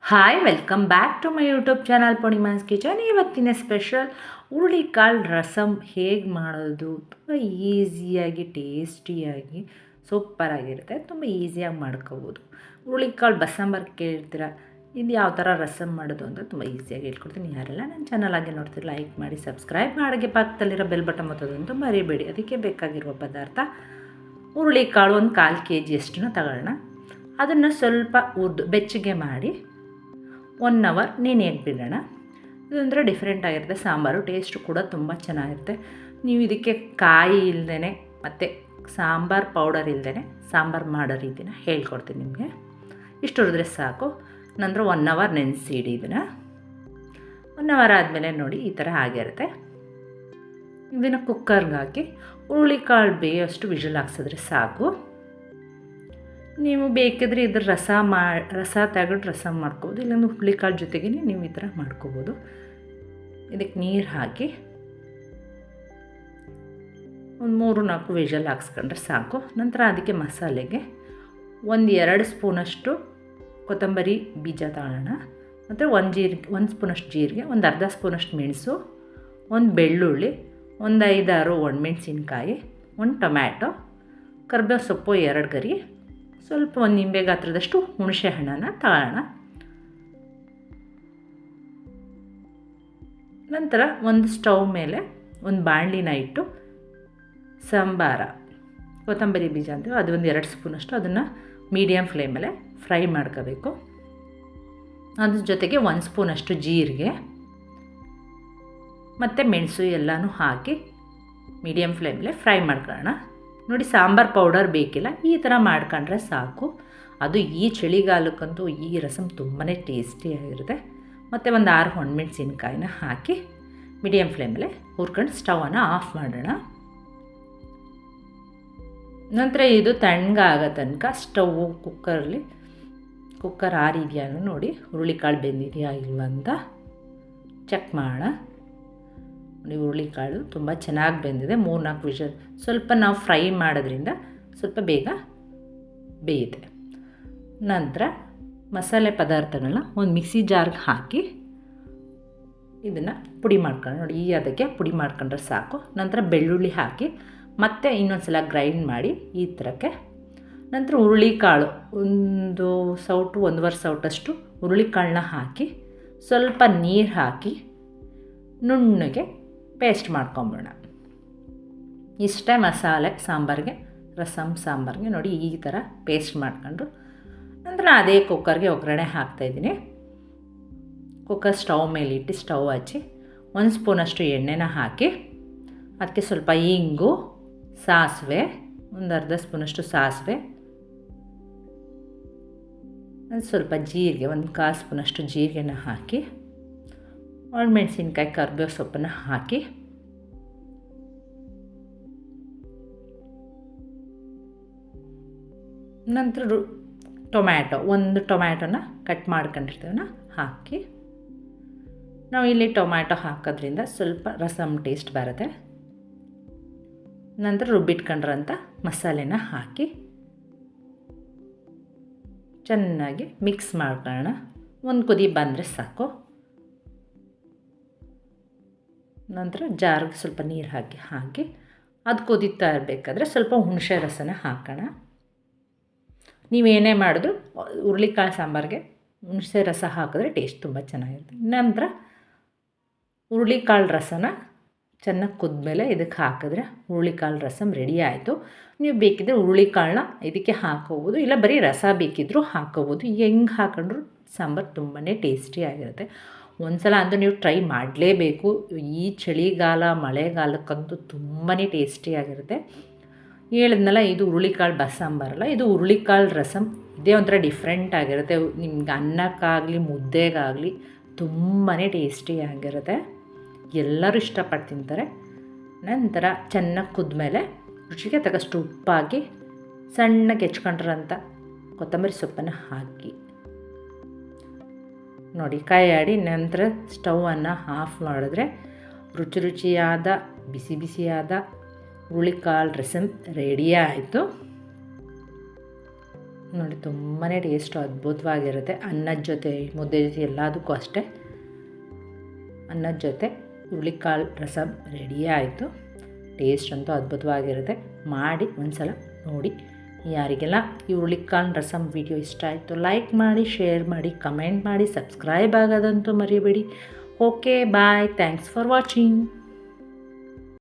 Hi welcome back to my YouTube channel Poornima's kitchen. ಇವತ್ತಿನ special ಹುರುಳಿಕಾಳು ರಸಮ್ ಹೇಗೆ ಮಾಡೋದು. ತುಂಬ ಈಸಿಯಾಗಿ ಟೇಸ್ಟಿಯಾಗಿ ಸೂಪರಾಗಿರುತ್ತೆ. ತುಂಬ ಈಸಿಯಾಗಿ ಮಾಡ್ಕೋಬೋದು. ಹುರುಳಿಕಾಳು ಬಸ್ಸಾಂಬಾರು ಕೇಳ್ತೀರ, ಇದು ಯಾವ ಥರ ರಸಮ್ ಮಾಡೋದು ಅಂತ ತುಂಬ ಈಸಿಯಾಗಿ ಹೇಳ್ಕೊಡ್ತೀನಿ. ಯಾರೆಲ್ಲ ನನ್ನ ಚಾನಲ್ ಆಗಿ ನೋಡ್ತೀರಿ ಲೈಕ್ ಮಾಡಿ, ಸಬ್ಸ್ಕ್ರೈಬ್ ಮಾಡೋಕ್ಕೆ ಪಕ್ಕದಲ್ಲಿರೋ ಬೆಲ್ ಬಟನ್ ಒತ್ತೋದಂತೂ ಮರಿಬೇಡಿ. ಅದಕ್ಕೆ ಬೇಕಾಗಿರುವ ಪದಾರ್ಥ ಹುರುಳಿಕಾಳು ಒಂದು 1/4 kg ಅಷ್ಟನ್ನು ತಗೊಳ್ಳೋಣ. ಅದನ್ನು ಸ್ವಲ್ಪ ಉರ್ದು ಬೆಚ್ಚಗೆ ಮಾಡಿ 1 hour ನೆನೆಯಕ್ಕೆ ಬಿಡೋಣ. ಇದಂದರೆ ಡಿಫ್ರೆಂಟ್ ಆಗಿರುತ್ತೆ. ಸಾಂಬಾರು ಟೇಸ್ಟು ಕೂಡ ತುಂಬ ಚೆನ್ನಾಗಿರುತ್ತೆ. ನೀವು ಇದಕ್ಕೆ ಕಾಯಿ ಇಲ್ಲದೇ ಮತ್ತು ಸಾಂಬಾರು ಪೌಡರ್ ಇಲ್ಲದೇ ಸಾಂಬಾರು ಮಾಡೋ ರೀತಿನ ಹೇಳ್ಕೊಡ್ತೀನಿ ನಿಮಗೆ. ಇಷ್ಟು ಹುರಿದ್ರೆ ಸಾಕು. ನಂತರ 1 hour ನೆನೆಸಿ ಇಡಿ. ಇದನ್ನು 1 hour ಆದಮೇಲೆ ನೋಡಿ ಈ ಥರ ಆಗಿರುತ್ತೆ. ಇದನ್ನು ಕುಕ್ಕರ್ಗೆ ಹಾಕಿ ಹುರುಳಿಕಾಳು ಬೇಯೋಷ್ಟು ವಿಷಲ್ ಹಾಕ್ಸಿದ್ರೆ ಸಾಕು. ನೀವು ಬೇಕಿದ್ರೆ ಇದ್ರ ರಸ ತೆಗೆದು ರಸಮ್ ಮಾಡ್ಕೋಬೋದು, ಇಲ್ಲಾಂದ್ರೆ ಹುರುಳಿಕಾಳು ಜೊತೆಗೇ ನೀವು ಈ ಥರ ಮಾಡ್ಕೋಬೋದು. ಇದಕ್ಕೆ ನೀರು ಹಾಕಿ ಒಂದು 3-4 ವಿಷಲ್ ಹಾಕ್ಸ್ಕೊಂಡ್ರೆ ಸಾಕು. ನಂತರ ಅದಕ್ಕೆ ಮಸಾಲೆಗೆ 1-2 ಸ್ಪೂನಷ್ಟು ಕೊತ್ತಂಬರಿ ಬೀಜ ತಗೊಳ್ಳೋಣ. ಮತ್ತು 1 ಸ್ಪೂನಷ್ಟು ಜೀರಿಗೆ, 1/2 ಸ್ಪೂನಷ್ಟು ಮೆಣಸು, 1 ಬೆಳ್ಳುಳ್ಳಿ, 5-6 ಒಣಮೆಣಸಿನ್ಕಾಯಿ, 1 ಟೊಮ್ಯಾಟೊ, ಕರಿಬೇವು ಸೊಪ್ಪು 2 ಗರಿ, ಸ್ವಲ್ಪ 1 ನಿಂಬೆ ಗಾತ್ರದಷ್ಟು ಹುಣಸೆ ಹಣ್ಣನ್ನು ತಗೊಳ್ಳೋಣ. ನಂತರ ಒಂದು ಸ್ಟವ್ ಮೇಲೆ ಒಂದು ಬಾಣಲಿನ ಇಟ್ಟು ಸಂಬಾರ ಕೊತ್ತಂಬರಿ ಬೀಜ ಅಂತೀವಿ ಅದು 2 ಸ್ಪೂನಷ್ಟು ಅದನ್ನು ಮೀಡಿಯಮ್ ಫ್ಲೇಮಲ್ಲೇ ಫ್ರೈ ಮಾಡ್ಕೋಬೇಕು. ಅದ್ರ ಜೊತೆಗೆ 1 ಸ್ಪೂನಷ್ಟು ಜೀರಿಗೆ ಮತ್ತು ಮೆಣಸು ಎಲ್ಲನೂ ಹಾಕಿ ಮೀಡಿಯಮ್ ಫ್ಲೇಮಲ್ಲೇ ಫ್ರೈ ಮಾಡ್ಕೊಳ್ಳೋಣ. ನೋಡಿ, ಸಾಂಬಾರು ಪೌಡರ್ ಬೇಕಿಲ್ಲ, ಈ ಥರ ಮಾಡ್ಕೊಂಡ್ರೆ ಸಾಕು. ಅದು ಈ ಚಳಿಗಾಲಕ್ಕಂತೂ ಈ ರಸಮ್ ತುಂಬಾ ಟೇಸ್ಟಿಯಾಗಿರುತ್ತೆ. ಮತ್ತು 6 ಒಣಮೆಣಸಿನ್ಕಾಯಿನ ಹಾಕಿ ಮೀಡಿಯಮ್ ಫ್ಲೇಮಲ್ಲೇ ಹುರ್ಕೊಂಡು ಸ್ಟವನ್ನು ಆಫ್ ಮಾಡೋಣ. ನಂತರ ಇದು ತಣ್ಣಗಾಗೋ ತನಕ ಸ್ಟವ್ ಕುಕ್ಕರ್ ಆರಿದೆಯಾ ನೋಡಿ, ಹುರುಳಿಕಾಳು ಬೆಂದಿದೆಯಾ ಇಲ್ವ ಅಂತ ಚೆಕ್ ಮಾಡೋಣ. ನೋಡಿ, ಹುರುಳಿಕಾಳು ತುಂಬ ಚೆನ್ನಾಗಿ ಬೆಂದಿದೆ. 3-4 ವಿಷಲ್. ಸ್ವಲ್ಪ ನಾವು ಫ್ರೈ ಮಾಡೋದ್ರಿಂದ ಸ್ವಲ್ಪ ಬೇಗ ಬೇಯುತ್ತೆ. ನಂತರ ಮಸಾಲೆ ಪದಾರ್ಥಗಳನ್ನ ಒಂದು ಮಿಕ್ಸಿ ಜಾರ್ಗೆ ಹಾಕಿ ಇದನ್ನು ಪುಡಿ ಮಾಡ್ಕೊಳ್ಳೋಣ. ನೋಡಿ, ಅದಕ್ಕೆ ಪುಡಿ ಮಾಡ್ಕೊಂಡ್ರೆ ಸಾಕು. ನಂತರ ಬೆಳ್ಳುಳ್ಳಿ ಹಾಕಿ ಮತ್ತೆ ಇನ್ನೊಂದು ಸಲ ಗ್ರೈಂಡ್ ಮಾಡಿ ಈ ಥರಕ್ಕೆ. ನಂತರ ಹುರುಳಿಕಾಳು ಒಂದು ಸೌಟು 1.5 ಸೌಟಷ್ಟು ಹುರುಳಿಕಾಳನ್ನ ಹಾಕಿ ಸ್ವಲ್ಪ ನೀರು ಹಾಕಿ ನುಣ್ಣಗೆ ಪೇಸ್ಟ್ ಮಾಡ್ಕೊಂಬಿಡೋಣ. ಇಷ್ಟೇ ಮಸಾಲೆ ಸಾಂಬಾರಿಗೆ, ರಸಮ್ ಸಾಂಬಾರಿಗೆ. ನೋಡಿ, ಈ ಥರ ಪೇಸ್ಟ್ ಮಾಡ್ಕೊಂಡು ನಂತರ ಅದೇ ಕುಕ್ಕರ್ಗೆ ಒಗ್ಗರಣೆ ಹಾಕ್ತಾಯಿದ್ದೀನಿ. ಕುಕ್ಕರ್ ಸ್ಟವ್ ಮೇಲೆ ಇಟ್ಟು ಸ್ಟವ್ ಹಚ್ಚಿ 1 ಸ್ಪೂನಷ್ಟು ಎಣ್ಣೆನ ಹಾಕಿ ಅದಕ್ಕೆ ಸ್ವಲ್ಪ ಇಂಗು, ಸಾಸಿವೆ, 1/2 ಸ್ಪೂನಷ್ಟು ಸಾಸಿವೆ, ಸ್ವಲ್ಪ ಜೀರಿಗೆ, 1/4 ಸ್ಪೂನಷ್ಟು ಜೀರಿಗೆನ ಹಾಕಿ ಒಣಮೆಣಸಿನ್ಕಾಯಿ, ಕರಿಬೇವು ಸೊಪ್ಪನ್ನು ಹಾಕಿ ನಂತರ ಒಂದು ಟೊಮ್ಯಾಟೊನ ಕಟ್ ಮಾಡ್ಕೊಂಡಿರ್ತೀವನ್ನ ಹಾಕಿ. ನಾವು ಇಲ್ಲಿ ಟೊಮ್ಯಾಟೊ ಹಾಕೋದ್ರಿಂದ ಸ್ವಲ್ಪ ರಸಮ್ ಟೇಸ್ಟ್ ಬರುತ್ತೆ. ನಂತರ ರುಬ್ಬಿಟ್ಕೊಂಡ್ರಂಥ ಮಸಾಲೆನ ಹಾಕಿ ಚೆನ್ನಾಗಿ ಮಿಕ್ಸ್ ಮಾಡ್ಕೊಳ್ಳೋಣ. ಒಂದು ಕುದಿ ಬಂದರೆ ಸಾಕು. ನಂತರ ಜಾರ್ಗೆ ಸ್ವಲ್ಪ ನೀರು ಹಾಕಿ ಅದು ಕುದೀತಾ ಇರಬೇಕಾದ್ರೆ ಸ್ವಲ್ಪ ಹುಣಸೆ ರಸನ ಹಾಕೋಣ. ನೀವೇನೇ ಮಾಡಿದ್ರು ಹುರುಳಿಕಾಳು ಸಾಂಬಾರಿಗೆ ಹುಣಸೆ ರಸ ಹಾಕಿದ್ರೆ ಟೇಸ್ಟ್ ತುಂಬ ಚೆನ್ನಾಗಿರುತ್ತೆ. ನಂತರ ಹುರುಳಿಕಾಳು ರಸನ ಚೆನ್ನಾಗಿ ಕುದ್ಮೇಲೆ ಇದಕ್ಕೆ ಹಾಕಿದ್ರೆ ಹುರುಳಿಕಾಳು ರಸಮ್ ರೆಡಿ ಆಯಿತು. ನೀವು ಬೇಕಿದ್ದರೆ ಹುರುಳಿಕಾಳನ್ನ ಇದಕ್ಕೆ ಹಾಕೋಬೋದು, ಇಲ್ಲ ಬರೀ ರಸ ಬೇಕಿದ್ದರೂ ಹಾಕೋಬೋದು. ಹೆಂಗೆ ಹಾಕೊಂಡ್ರು ಸಾಂಬಾರು ತುಂಬಾ ಟೇಸ್ಟಿಯಾಗಿರುತ್ತೆ. ಒಂದು ಸಲ ಅಂತೂ ನೀವು ಟ್ರೈ ಮಾಡಲೇಬೇಕು. ಈ ಚಳಿಗಾಲ ಮಳೆಗಾಲಕ್ಕಂತೂ ತುಂಬಾ ಟೇಸ್ಟಿಯಾಗಿರುತ್ತೆ. ಹೇಳಿದ್ನಲ್ಲ, ಇದು ಹುರುಳಿಕಾಳು ಬಸ್ಸಾಂಬಾರಲ್ಲ, ಇದು ಹುರುಳಿಕಾಳು ರಸಮ್. ಇದೇ ಒಂಥರ ಡಿಫ್ರೆಂಟ್ ಆಗಿರುತ್ತೆ. ನಿಮ್ಗೆ ಅನ್ನಕ್ಕಾಗಲಿ ಮುದ್ದೆಗಾಗಲಿ ತುಂಬಾ ಟೇಸ್ಟಿಯಾಗಿರುತ್ತೆ. ಎಲ್ಲರೂ ಇಷ್ಟಪಟ್ಟು ತಿಂತಾರೆ. ನಂತರ ಚೆನ್ನಾಗಿ ಕುದ್ಮೇಲೆ ರುಚಿಗೆ ತಕ್ಕಷ್ಟು ಉಪ್ಪಾಕಿ ಸಣ್ಣಗೆ ಹೆಚ್ಕೊಂಡಿರೋಂಥ ಕೊತ್ತಂಬರಿ ಸೊಪ್ಪನ್ನು ಹಾಕಿ ನೋಡಿ ಕಾಯಿ ಆಡಿ ನಂತರ ಸ್ಟವನ್ನು ಆಫ್ ಮಾಡಿದ್ರೆ ರುಚಿಯಾದ ಬಿಸಿಯಾದ ಹುರುಳಿಕಾಳು ರಸಮ್ ರೆಡಿ ಆಯಿತು. ನೋಡಿ ತುಂಬಾ ಟೇಸ್ಟ್ ಅದ್ಭುತವಾಗಿರುತ್ತೆ. ಅನ್ನದ ಜೊತೆ, ಮುದ್ದೆ ಜೊತೆ ಎಲ್ಲದಕ್ಕೂ ಅಷ್ಟೇ. ಅನ್ನದ ಜೊತೆ ಹುರುಳಿಕಾಳು ರಸಮ್ ರೆಡಿ ಆಯಿತು. ಟೇಸ್ಟ್ ಅಂತೂ ಅದ್ಭುತವಾಗಿರುತ್ತೆ. ಮಾಡಿ ಒಂದು ಸಲ ನೋಡಿ. ಯಾರಿಗೆಲ್ಲ ಈ ಹುರುಳಿಕಾಳು ರಸಮ್ ವಿಡಿಯೋ ಇಷ್ಟ ಆಯಿತು ಲೈಕ್ ಮಾಡಿ, ಶೇರ್ ಮಾಡಿ, ಕಮೆಂಟ್ ಮಾಡಿ, ಸಬ್ಸ್ಕ್ರೈಬ್ ಆಗೋದಂತೂ ಮರಿಬೇಡಿ. Okay bye, thanks for watching.